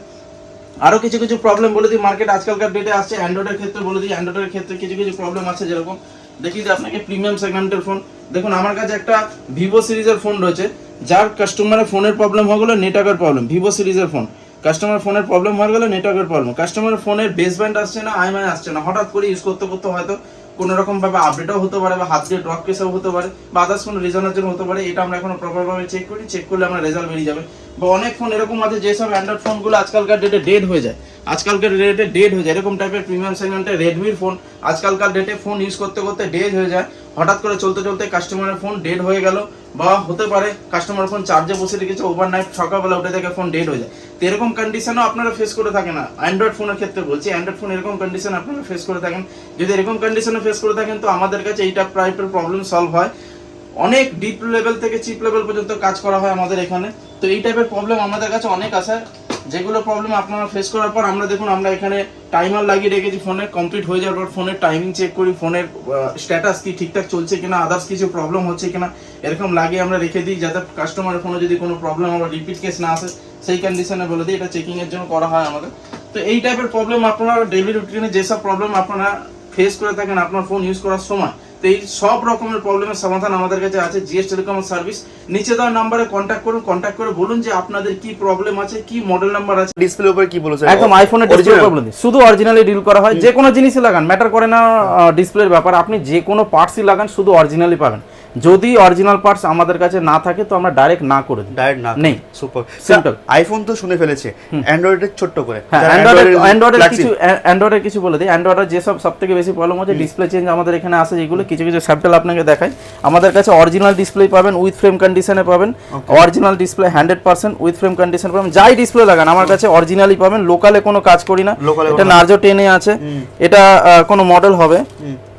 আরও কিছু কিছু প্রবলেম বলে দিই, মার্কেট আজকালকার ডেটে আসছে অ্যান্ড্রয়েডের ক্ষেত্রে বলে দিই। অ্যান্ড্রয়েডের ক্ষেত্রে কিছু কিছু প্রবলেম আছে, যেরকম দেখি যে আপনাকে প্রিমিয়াম সেগমেন্টের ফোন দেখুন, আমার কাছে একটা ভিভো সিরিজের ফোন রয়েছে, যার কাস্টমারের ফোনের প্রবলেম হয়ে গেলো নেটওয়ার্কের প্রবলেম। ভিভো সিরিজের ফোন, কাস্টমার ফোনের প্রবলেম হয়ে গেলো নেটওয়ার্কের প্রবলেম, কাস্টমার ফোনের বেসব্যান্ড আসছে না, আইএমআই আসছে না, হঠাৎ করে ইউজ করতে করতে হয়তো কোনো রকম ভাবে আপডেটও হতে পারে, বা হাত দিয়ে ড্রপ কেসও হতে পারে, বা আদার্স কোনো রিজনের জন্য হতে পারে। এটা আমরা এখনো প্রপারভাবে চেক করি, চেক করলে আমরা রেজাল্ট বেরিয়ে যাবে। বা অনেক ফোন এরকম আছে যেসব অ্যান্ড্রয়েড ফোনগুলো আজকালকার ডেটে ডেড হয়ে যায়, এরকম টাইপের প্রিমিয়াম সেগমেন্টের রেডমির ফোন আজকালকার ডেটে ফোন ইউজ করতে করতে ডেড হয়ে যায়। হঠাৎ করে চলতে চলতে কাস্টমারের ফোন ডেড হয়ে গেল, বা হতে পারে কাস্টমার ফোন চার্জে বসে রেখেছে, ওভারনাইট সকালবেলা উঠে দেখে ফোন ডেড হয়ে যায়। তো এরকম কন্ডিশনও আপনারা ফেস করে থাকেন না, অ্যান্ড্রয়েড ফোনের ক্ষেত্রে বলছি, অ্যান্ড্রয়েড ফোন এরকম কন্ডিশন আপনারা ফেস করে থাকেন। যদি এরকম কন্ডিশনে ফেস করে থাকেন তো আমাদের কাছে এইটা টাইপের প্রবলেম সলভ হয়। অনেক ডিপ লেভেল থেকে চিপ লেভেল পর্যন্ত কাজ করা হয় আমাদের এখানে। তো এই টাইপের প্রবলেম আমাদের কাছে অনেক আছে, যেগুলো প্রবলেম আপনারা ফেস করার পর আমরা দেখুন আমরা এখানে টাইমার লাগিয়ে রেখেছি ফোনে, কমপ্লিট হয়ে যাওয়ার পর ফোনের টাইমিং চেক করি, ফোনের স্ট্যাটাস কি ঠিকঠাক চলছে কিনা, আদার্স কিছু প্রবলেম হচ্ছে কিনা, এরকম লাগিয়ে আমরা রেখে দিই, যাতে কাস্টমারের ফোনে যদি কোনো প্রবলেম আবার রিপিট কেস না আসে সেই কন্ডিশনে বলে দিই, এটা চেকিং এর জন্য করা হয় আমাদের। তো এই টাইপের প্রবলেম আপনারা ডেইলি রুটিনে যেসব প্রবলেম আপনারা ফেস করে থাকেন আপনার ফোন ইউজ করার সময়, তো এই সব রকমের প্রবলেমের সমাধান আমাদের কাছে আছে। GS টেলিকম সার্ভিস, নিচে দেওয়া নম্বরে কন্ট্যাক্ট করুন, কন্ট্যাক্ট করে বলুন যে আপনাদের কি প্রবলেম আছে, কি মডেল নাম্বার আছে। ডিসপ্লে উপরে কি বলেছে, একদম আইফোনের ডিসপ্লে প্রবলেম শুধু অরিজিনালি ডিল করা হয়। যে কোনো জিনিসই লাগান, ম্যাটার করে না ডিসপ্লের ব্যাপার, আপনি যে কোনো পার্টসই লাগান শুধু অরিজিনালি পাবেন। যদি অরিজিনাল পার্টস আমাদের কাছে না থাকে তো আমরা ডাইরেক্ট না করে দিই, ডাইরেক্ট না নেই। Super simple. আইফোন তো শুনে ফেলেছে, অ্যান্ড্রয়েডের ছোট্ট করে, অ্যান্ড্রয়েডের কিছু বলে দিই। অ্যান্ড্রয়েডের যেসব সবথেকে বেশি প্রবলেম হচ্ছে ডিসপ্লে চেঞ্জ আমাদের এখানে আসে, যেগুলো কিছু কিছু স্যাম্পল আপনাকে দেখাই। আমাদের কাছে অরিজিনাল ডিসপ্লে পাবেন, উইথ ফ্রেম কন্ডিশনে পাবেন, original display 100% with frame condition পাবেন। যাই ডিসপ্লে লাগান আমার কাছে অরিজিনালি পাবেন, লোকালে কোনো কাজ করি না। এটা নার্জো 10 আছে, এটা কোনো মডেল হবে,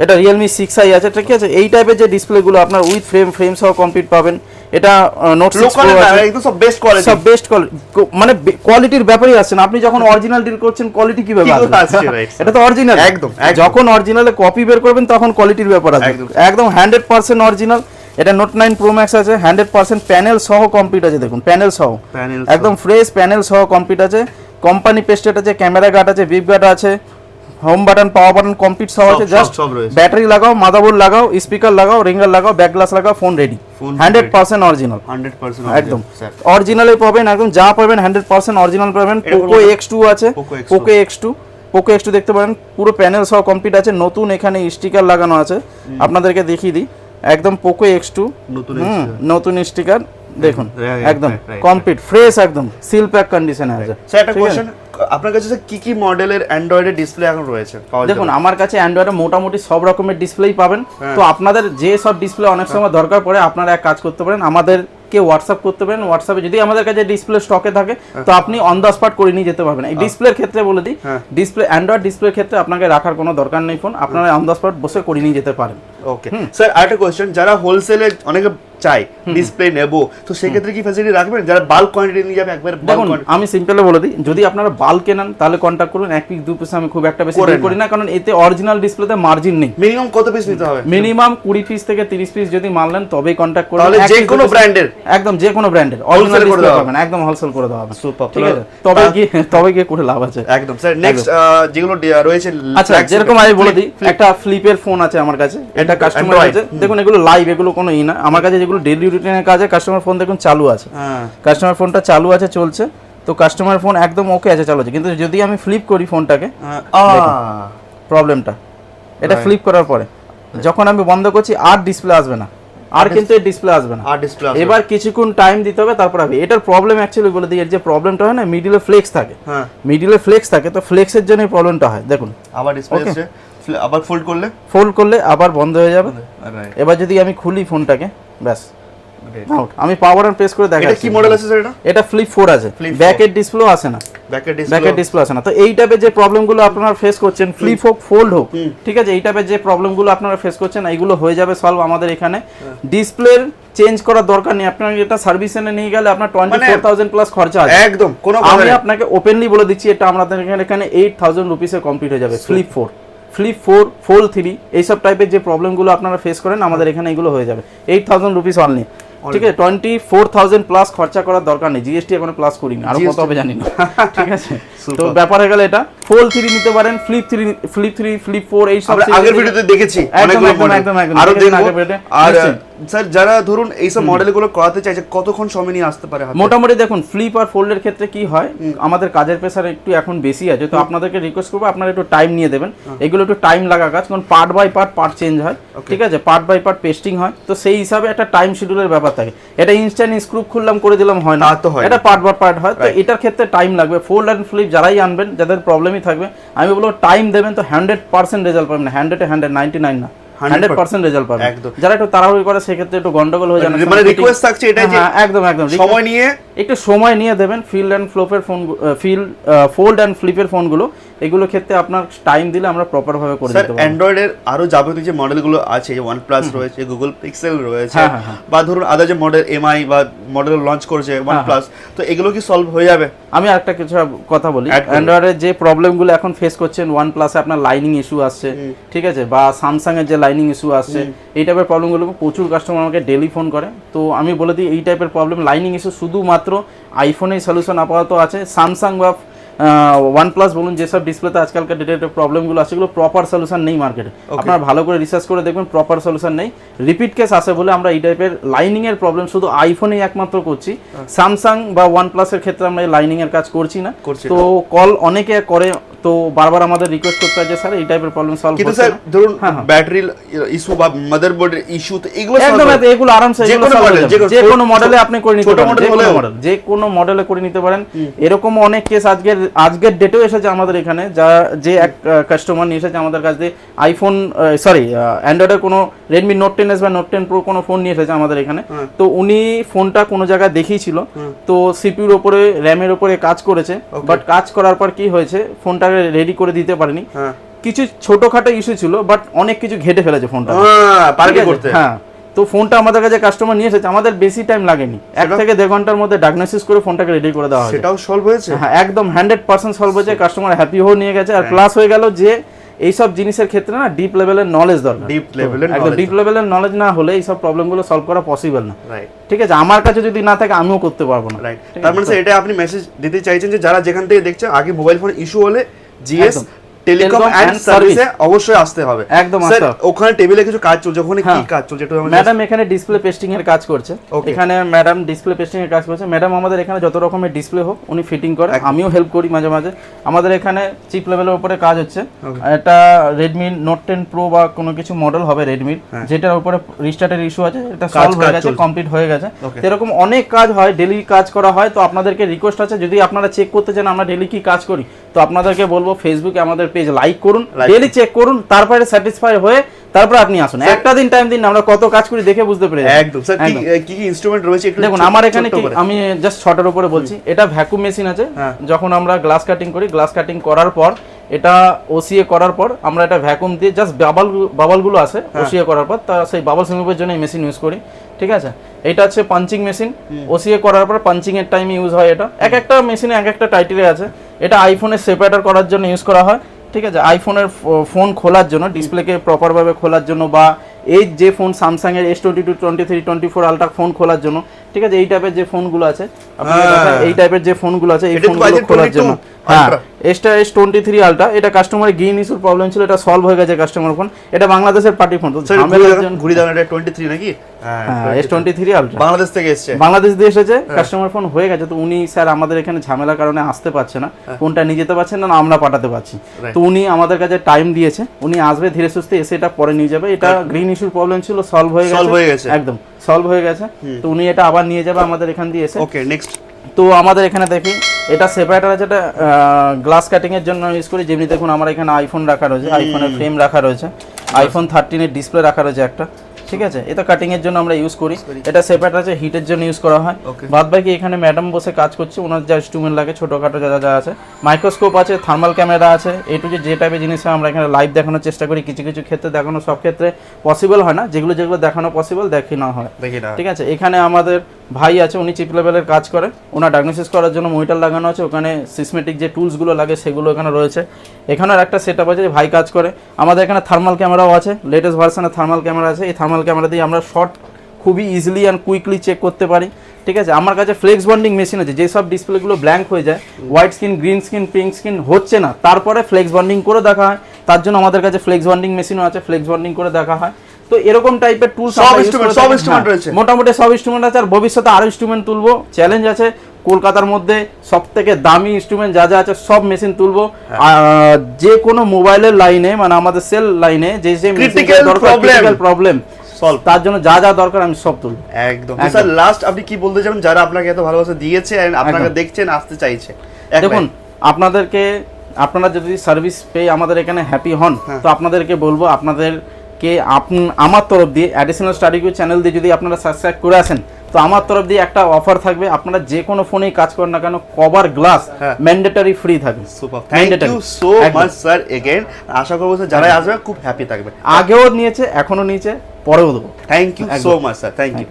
এটা রিয়েলমি 6i আছে, ঠিক আছে। এই টাইপের যে ডিসপ্লেগুলো আপনার উইথ ফ্রেম সহ কমপ্লিট পাবেন। এটা নোট 6 Pro আছে, একদম সব বেস্ট কোয়ালিটি, মানে কোয়ালিটির ব্যাপারই আসছে না। আপনি যখন অরিজিনাল ডিল করছেন কোয়ালিটি কিভাবে আসছে, এটা তো অরিজিনাল। একদম যখন অরিজিনালে কপি বের করবেন তখন কোয়ালিটির ব্যাপার আছে। একদম 100% অরিজিনাল। এটা নোট 9 Pro Max আছে, 100% প্যানেল সহ কমপ্লিট আছে। দেখুন প্যানেল সহ, একদম ফ্রেশ প্যানেল সহ কমপ্লিট আছে। কোম্পানি পেস্টেড আছে, ক্যামেরা গার্ড আছে, বিপ গার্ড আছে, home button, power button complete সব আছে। জাস্ট ব্যাটারি লাগাও, মাদারবোর্ড লাগাও, স্পিকার লাগাও, রিঙ্গার লাগাও, ব্যাক গ্লাস লাগাও, ফোন রেডি। 100% অরিজিনাল, 100% একদম অরিজিনালে পাবেন। একদম যা পাবেন 100% অরিজিনাল পাবেন। পোকো X2 আছে, পোকো X2 দেখতে পারেন, পুরো প্যানেল সহ কমপ্লিট আছে। নতুন এখানে স্টিকার লাগানো আছে, আপনাদেরকে দেখিয়ে দিই। একদম পোকো X2 নতুন স্টিকার দেখুন, একদম কমপ্লিট ফ্রেশ, একদম সিল প্যাক কন্ডিশনে আছে। স্যার একটা কোশ্চেন, আপনার কাছে কি কি মডেলের অ্যান্ড্রয়েডের ডিসপ্লে এখন রয়েছে? দেখুন আমার কাছে অ্যান্ড্রয়েডে মোটামুটি সব রকমের ডিসপ্লেই পাবেন। তো আপনাদের যে সব ডিসপ্লে অনেক সময় দরকার পড়ে আপনারা এক কাজ করতে পারেন, আমাদেরকে হোয়াটসঅ্যাপ করতে পারেন। হোয়াটসঅ্যাপে যদি আমাদের কাছে ডিসপ্লে স্টকে থাকে তো আপনি অন দ্য স্পট করে নিয়ে যেতে পারবেন। এই ডিসপ্লের ক্ষেত্রে বলে দিই, ডিসপ্লে অ্যান্ড্রয়েড ডিসপ্লের ক্ষেত্রে আপনাকে রাখার কোনো দরকার নেই, ফোন আপনারা অন দ্য স্পট বসে করে নিয়ে যেতে পারেন। ওকে স্যার, আরেকটা কোশ্চেন, যারা হোলসেলে অনেকে চাই ডিসপ্লে নেব, তো সেক্ষেত্রে কি ফ্যাসিলিটি রাখবেন? যারা বাল্ক কোয়ান্টিটি নিয়ে যাবে একবার, দেখুন আমি সিম্পলি বলে দিই, যদি আপনারা বাল্ক কেনেন তাহলে কন্ট্যাক্ট করুন। 1 পিস 2 পিস আমি খুব একটা বেশি ডিল করি না, কারণ এতে অরিজিনাল ডিসপ্লেতে মার্জিন নেই। মিনিমাম কত পিস নিতে হবে? মিনিমাম 20 পিস থেকে 30 পিস যদি মাল নেন তবেই কন্ট্যাক্ট করুন। তাহলে যে কোনো ব্র্যান্ডের, একদম যে কোনো ব্র্যান্ডের অরিজিনাল ডিসপ্লে পাবেন, একদম হোলসেল করে দেওয়া হবে। সুপার, ঠিক আছে, তবে গিয়ে করে লাভ আছে। একদম স্যার, নেক্সট যেগুলো রয়েছে, আচ্ছা যেরকম আমি বলে দিই, একটা ফ্লিপের ফোন আছে আমার কাছে, এটা কাস্টমার আছে। দেখুন এগুলো লাইভ, এগুলো কোনো না। আমার কাছে যেগুলো ডেইলি রুটিনের কাজে কাস্টমার ফোন দেখুন চালু আছে, কাস্টমার ফোনটা চালু আছে, চলছে। তো কাস্টমার ফোন একদম ওকে আছে চালাচ্ছে, কিন্তু যদি আমি ফ্লিপ করি ফোনটাকে প্রবলেমটা, এটা ফ্লিপ করার পরে যখন আমি বন্ধ করছি আর ডিসপ্লে আসবে না, আর কিন্তু এই ডিসপ্লে আসবে না, এবার কিছুক্ষণ টাইম দিতে হবে তারপর হবে। এটার প্রবলেম অ্যাকচুয়ালি বলে দিই, এর যে প্রবলেমটা হয় না মিডিলে ফ্লেক্স থাকে, মিডিলে ফ্লেক্স থাকে, তো ফ্লেক্সের জন্য এই প্রবলেমটা হয়। দেখুন আবার ডিসপ্লে এসে আবার ফোল্ড করলে আবার বন্ধ হয়ে যাবে। এবার যদি আমি খুলি ফোনটাকে, ব্যাস আউট। আমি পাওয়ার অন প্রেস করে দেখাচ্ছি। এটা কি মডেল আছে স্যার? এটা ফ্লিপ 4 আছে, ব্যাকের ডিসপ্লেও আসে না, ব্যাকের ডিসপ্লে আসে না। তো এই টাইপের যে প্রবলেমগুলো আপনারা ফেস করছেন, ফ্লিপ হোক ফোল্ড হোক, ঠিক আছে, এই টাইপের যে প্রবলেমগুলো আপনারা ফেস করছেন এইগুলো হয়ে যাবে সলভ আমাদের এখানে। ডিসপ্লের চেঞ্জ করার দরকার নেই, আপনার এটা সার্ভিস সেন্টারে নিয়ে গেলে আপনার 24,000 প্লাস খরচা আছে একদম। আমি আপনাকে ওপেনলি বলে দিচ্ছি, এটা আমাদের এখানে 8,000 রুপিসে কমপ্লিট হয়ে যাবে। ফ্লিপ 4 ফোল্ড 3 এইসব টাইপের যে প্রবলেমগুলো আপনারা ফেস করেন আমাদের এখানে এগুলো হয়ে যাবে 8,000 রুপিস অনলি, ঠিক আছে। 24,000 প্লাস খরচা করার দরকার নেই, জিএসটি এখনো প্লাস করিনি, আরো কত হবে জানি না, ঠিক আছে। তো ব্যাপার হয়ে গেল এটা। ফোল্ড 3 নিতে পারেন, ফ্লিপ 3 ফ্লিপ 4 এই সব আগের ভিডিওতে দেখেছি অনেকগুলো মডেল, আরো দেখব। আর স্যার যারা ধরুন এই সব মডেলগুলো করাতে চাইছে কতক্ষণ সময় নিয়ে আসতে পারে? মোটামুটি দেখুন ফ্লিপ আর ফোল্ডের ক্ষেত্রে কি হয়, আমাদের কাজের প্রেসার একটু এখন বেশি আছে, তো আপনাদেরকে রিকোয়েস্ট করবো আপনারা একটু টাইম নিয়ে দেবেন। এগুলো একটু টাইম লাগা কাজ, কারণ পার্ট বাই পার্ট চেঞ্জ হয়, ঠিক আছে, পার্ট বাই পার্ট পেস্টিং হয়, তো সেই হিসাবে একটা টাইম শিডিউলের ব্যাপার থাকে। এটা ইনস্ট্যান্ট স্ক্রু খুললাম করে দিলাম হয় না, এটা পার্ট বাই পার্ট হয়, তো এটার ক্ষেত্রে টাইম লাগবে। ফোল্ড এন্ড ফ্লিপ যারাই আনবেন, যাদের প্রবলেমই থাকবে, আমি বলবো টাইম দেবেন তো 100% রেজাল্ট পাবেন, 100 না 100% রেজাল্ট পাবেন। যারা একটু তাড়াহুড়ো করে সেক্ষেত্রে একটু গন্ডগোল হয়ে যায়, মানে রিকোয়েস্ট থাকছে এটাই যে একদম সময় নিয়ে দেবেন। ফিল্ড এন্ড ফ্লোপের ফোন, ফোল্ড এন্ড ফ্লিপের ফোনগুলো, এগুলো ক্ষেত্রে আপনার টাইম দিলে আমরা প্রপার ভাবে করে দিতে পারবো। অ্যান্ড্রয়েড এর আরো যাবতীয় যে মডেলগুলো আছে, OnePlus রয়েছে, গুগল পিক্সেল রয়েছে, বা ধরুন আদার যে মডেল এমআই বা মডেল লঞ্চ করেছে OnePlus, তো এগুলো কি সলভ হয়ে যাবে? আমি আরেকটা কিছু কথা বলি, অ্যান্ড্রয়েডের যে প্রবলেমগুলো এখন ফেস করছেন, OnePlus এ আপনার লাইনিং ইস্যু আসছে, ঠিক আছে, বা স্যামসাং এর যে লাইনিং ইস্যু আসছে, এই টাইপের প্রবলেমগুলো প্রচুর কাস্টমার আমাকে ডেইলি ফোন করে। তো আমি বলে দিই এই টাইপের প্রবলেম লাইনিং ইস্যু শুধুমাত্র আইফোনেই সলিউশন আপাতত আছে। স্যামসাং বা OnePlus বলুন, যেসব ডিসপ্লেতে আজকালকার ডেটের প্রবলেমগুলো আছে, সেগুলো প্রপার সলিউশন নেই মার্কেটে। আপনারা ভালো করে রিসার্চ করে দেখবেন, প্রপার সলিউশন নেই। রিপিট কেস আসে বলে আমরা এই টাইপের লাইনিং এর প্রবলেম শুধু আইফোনেই একমাত্র করছি, স্যামসাং বা OnePlus এর ক্ষেত্রে আমরা এই লাইনিং এর কাজ করছি না। তো কল অনেকে করে, তো বারবার আমাদের রিকোয়েস্ট করতে হয় যে স্যার এই টাইপের প্রবলেম সলভ করতে। কিন্তু স্যার ধরুন ব্যাটারি ইস্যু বা মাদারবোর্ডের ইস্যু, তো এগুলো একদম এগুলো আরামসে যে কোনো মডেলে আপনি করে নিতে পারেন, যে কোনো মডেলে করে নিতে পারেন। এরকম অনেক কেস আজকের ডেটেও এসেছে আমাদের এখানে, যে এক কাস্টমার নিয়ে এসেছে আমাদের কাছে আইফোন অ্যান্ড্রয়েডের কোনো রেডমি নোট 10s বা নোট 10 প্রো কোনো ফোন নিয়ে এসেছে আমাদের এখানে। তো উনি ফোনটা কোনো জায়গায় দেখিয়েছিল, তো সিপিইউর উপরে র্যামের উপরে কাজ করেছে, বাট কাজ করার পর কি হয়েছে, ফোনটাকে রেডি করে দিতে পারেনি। কিছু ছোটখাটো ইস্যু ছিল, বাট অনেক কিছু ঘেটে ফেলেছে ফোনটা। হ্যাঁ, তো ফোনটা আমাদের কাছে কাস্টমার নিয়ে এসেছে, আমাদের বেশি টাইম লাগেনি, 1 থেকে 1.5 ঘন্টার মধ্যে ডায়াগনোসিস করে ফোনটাকে রেডি করে দেওয়া হয়েছে। সেটাও সলভ হয়েছে, হ্যাঁ একদম 100% সলভ হয়েছে, কাস্টমার হ্যাপি হয়ে নিয়ে গেছে। আর প্লাস হয়ে গেল যে এইসব জিনিসের ক্ষেত্রে না ডিপ লেভেলের নলেজ দরকার, ডিপ লেভেলের নলেজ না হলে এইসব প্রবলেমগুলো সলভ করা পসিবল না, ঠিক আছে। আমার কাছে যদি না থাকে আমিও করতে পারবো না। তার মানে এটা আপনি মেসেজ দিতে চাইছেন যে যারা যেখান থেকে দেখছে, আগে মোবাইল ফোন ইস্যু হলে GS টেলিকম এন্ড সার্ভিসে অবশ্যই আসতে হবে। একদম স্যার ওখানে টেবিলে কিছু কাজ চলছে, ওখানে কি কাজ চলছে একটু আমাদের? ম্যাডাম এখানে ডিসপ্লে পেস্টিং এর কাজ করছে, এখানে ম্যাডাম ডিসপ্লে পেস্টিং এর কাজ করছে। ম্যাডাম আমাদের এখানে যত রকমের ডিসপ্লে হোক উনি ফিটিং করে, আমিও হেল্প করি মাঝে মাঝে। আমাদের এখানে চিপ লেভেলের উপরে কাজ হচ্ছে, এটা রেডমি নোট 10 প্রো বা কোনো কিছু মডেল হবে রেডমির, যেটার উপরে রিস্টার্টের ইস্যু আছে, এটা সলভ হয়ে গেছে, কমপ্লিট হয়ে গেছে। এরকম অনেক কাজ হয়, ডেইলি কাজ করা হয়। তো আপনাদেরকে রিকোয়েস্ট আছে, যদি আপনারা চেক করতে চান আমরা ডেইলি কি কাজ করি, তো আপনাদেরকে বলবো ফেসবুকে আমাদের পেজ লাইক করুন, ডেইলি চেক করুন, তারপরে স্যাটিসফাই হয়ে তারপর আপনি আসুন। একটা দিন টাইম দিন, আমরা কত কাজ করি দেখে বুঝতে পেরে যাবেন। একদম স্যার, কি কি ইনস্ট্রুমেন্ট রয়েছে একটু দেখুন। আমার এখানে কি, আমি জাস্ট শর্টের উপরে বলছি, এটা ভ্যাকুয়াম মেশিন আছে। যখন আমরা গ্লাস কাটিং করি, গ্লাস কাটিং করার পর এটা ওসিএ করার পর আমরা এটা ভ্যাকুয়াম দিয়ে জাস্ট বাবলগুলো আছে ওসিএ করার পর, তা সেই বাবল রিমুভের জন্য এই মেশিন ইউজ করি, ঠিক আছে। এটা হচ্ছে পাঞ্চিং মেশিন, ওসিএ করার পর পাঞ্চিং এর টাইমে ইউজ হয়। এটা এক একটা মেশিনে এক একটা টাইটেলে আছে। এটা আইফোনের সেপারেটর করার জন্য ইউজ করা হয়, ঠিক আছে। আইফোনের ফোন খোলার জন্য, ডিসপ্লেকে প্রপারভাবে খোলার জন্য, বা এই যে ফোন স্যামসাং এর S22 23 24 আলট্রা ফোন খোলার জন্য, ঠিক আছে, এই টাইপের যে ফোনগুলো আছে আপনাদের দেখায়, এই টাইপের যে ফোনগুলো আছে এই ফোনগুলো খোলার জন্য, হ্যাঁ এটা S23 আলট্রা, এটা কাস্টমারের গ্রিন ইস্যুর প্রবলেম ছিল, এটা সলভ হয়ে গেছে কাস্টমার ফোন, এটা বাংলাদেশের পার্টি ফোন, তো ঝামেলার জন্য ঘুরি দাও, এটা 23 নাকি? হ্যাঁ S23 আলট্রা বাংলাদেশ থেকে এসেছে, বাংলাদেশ দিয়ে এসেছে, কাস্টমার ফোন হয়ে গেছে, তো উনি স্যার আমাদের এখানে ঝামেলার কারণে আসতে পারছে না, ফোনটা নিয়ে যেতে পারছেন না, আমরা পাঠাতে পারছি, তো উনি আমাদের কাছে টাইম দিয়েছে, উনি আসবে ধীরে সুস্থে, এসে এটা পরে নিয়ে যাবে, এটা গ্রিন ইস্যুর প্রবলেম ছিল, সলভ হয়ে গেছে একদম সলভ হয়ে গেছে, তো উনি এটা আবার নিয়ে যাবে আমাদের এখান দিয়ে এসে। ওকে নেক্সট, তো আমাদের এখানে দেখি এটা সেপারেটার আছে, এটা গ্লাস কাটিং এর জন্য ইউজ করি, যেমনি দেখুন আমার এখানে আইফোন রাখা রয়েছে, আইফোনের ফ্রেম রাখা রয়েছে, আইফোন 13 এর ডিসপ্লে রাখা রয়েছে একটা, ঠিক আছে, এটা কাটিং এর জন্য আমরা ইউজ করি, এটা সেপারেটার আছে, হিটের জন্য ইউজ করা হয়। বাদ বাকি এখানে ম্যাডাম বসে কাজ করছে, ওনার যা ইনস্ট্রুমেন্ট লাগে ছোটখাটো যা যা আছে, মাইক্রোস্কোপ আছে, থার্মাল ক্যামেরা আছে, এই টু যে টাইপের জিনিস আমরা এখানে লাইভ দেখানোর চেষ্টা করি, কিছু কিছু ক্ষেত্রে দেখানো সব ক্ষেত্রে পসিবল হয় না, যেগুলো যেগুলো দেখানো পসিবল দেখি না হয়, ঠিক আছে। এখানে আমাদের ভাই আছে, উনি চিপ লেভেলের কাজ করে, ওনার ডায়াগনোসিস করার জন্য মনিটর লাগানো আছে, ওখানে সিসমেটিক যে টুলসগুলো লাগে সেগুলো এখানে রয়েছে, এখানেও একটা সেটআপ আছে, ভাই কাজ করে। আমাদের এখানে থার্মাল ক্যামেরাও আছে, লেটেস্ট ভার্সনের থার্মাল ক্যামেরা আছে, এই থার্মাল ক্যামেরা দিয়ে আমরা শর্ট খুবই ইজিলি অ্যান্ড কুইকলি চেক করতে পারি, ঠিক আছে। আমার কাছে ফ্লেক্স বন্ডিং মেশিন আছে, যেসব ডিসপ্লেগুলো ব্ল্যাঙ্ক হয়ে যায়, white screen, green screen, pink screen হচ্ছে না, তারপরে ফ্লেক্স বন্ডিং করে দেখা হয়, তার জন্য আমাদের কাছে ফ্লেক্স বন্ডিং মেশিনও আছে, ফ্লেক্স বন্ডিং করে দেখা হয়। তো এরকম টাইপের টুল সব ইনস্ট্রুমেন্ট রয়েছে, মোটামুটি সব ইনস্ট্রুমেন্ট আছে, আর ভবিষ্যতে আরো ইনস্ট্রুমেন্ট তুলবো, চ্যালেঞ্জ আছে, কলকাতার মধ্যে সবথেকে দামি ইনস্ট্রুমেন্ট যা যা আছে সব মেশিন তুলবো, যে কোনো মোবাইলের লাইনে মানে আমাদের সেল লাইনে যে যে ক্রিটিক্যাল প্রবলেম সলভ, তার জন্য যা যা দরকার আমি সব তুলবো একদম। স্যার লাস্ট আপনি কি বলতে চান যারা আপনাকে এত ভালোবাসা দিয়েছে এন্ড আপনাকে দেখছেন আসতে চাইছে? দেখুন আপনারা যদি সার্ভিস পেয়ে আমাদের এখানে হ্যাপি হন, তো আপনাদেরকে বলবো, আপনাদেরকে আমার তরফ দিয়ে অ্যাডিশনাল স্টাডি কিউ চ্যানেল দিয়ে যদি আপনারা সাবস্ক্রাইব করে আসেন, তো আমার তরফ দিয়ে একটা অফার থাকবে, আপনারা যে কোনো ফোনেই কাজ করেন না কেন কভার গ্লাস ম্যান্ডেটরি ফ্রি থাকবে। Super, thank you so much sir again, আশা করব স্যার যারা আসবে খুব হ্যাপি থাকবে, আগেও নিয়েছে, এখনো নিয়েছে, পরেও দেবো। Thank you so much sir, thank you.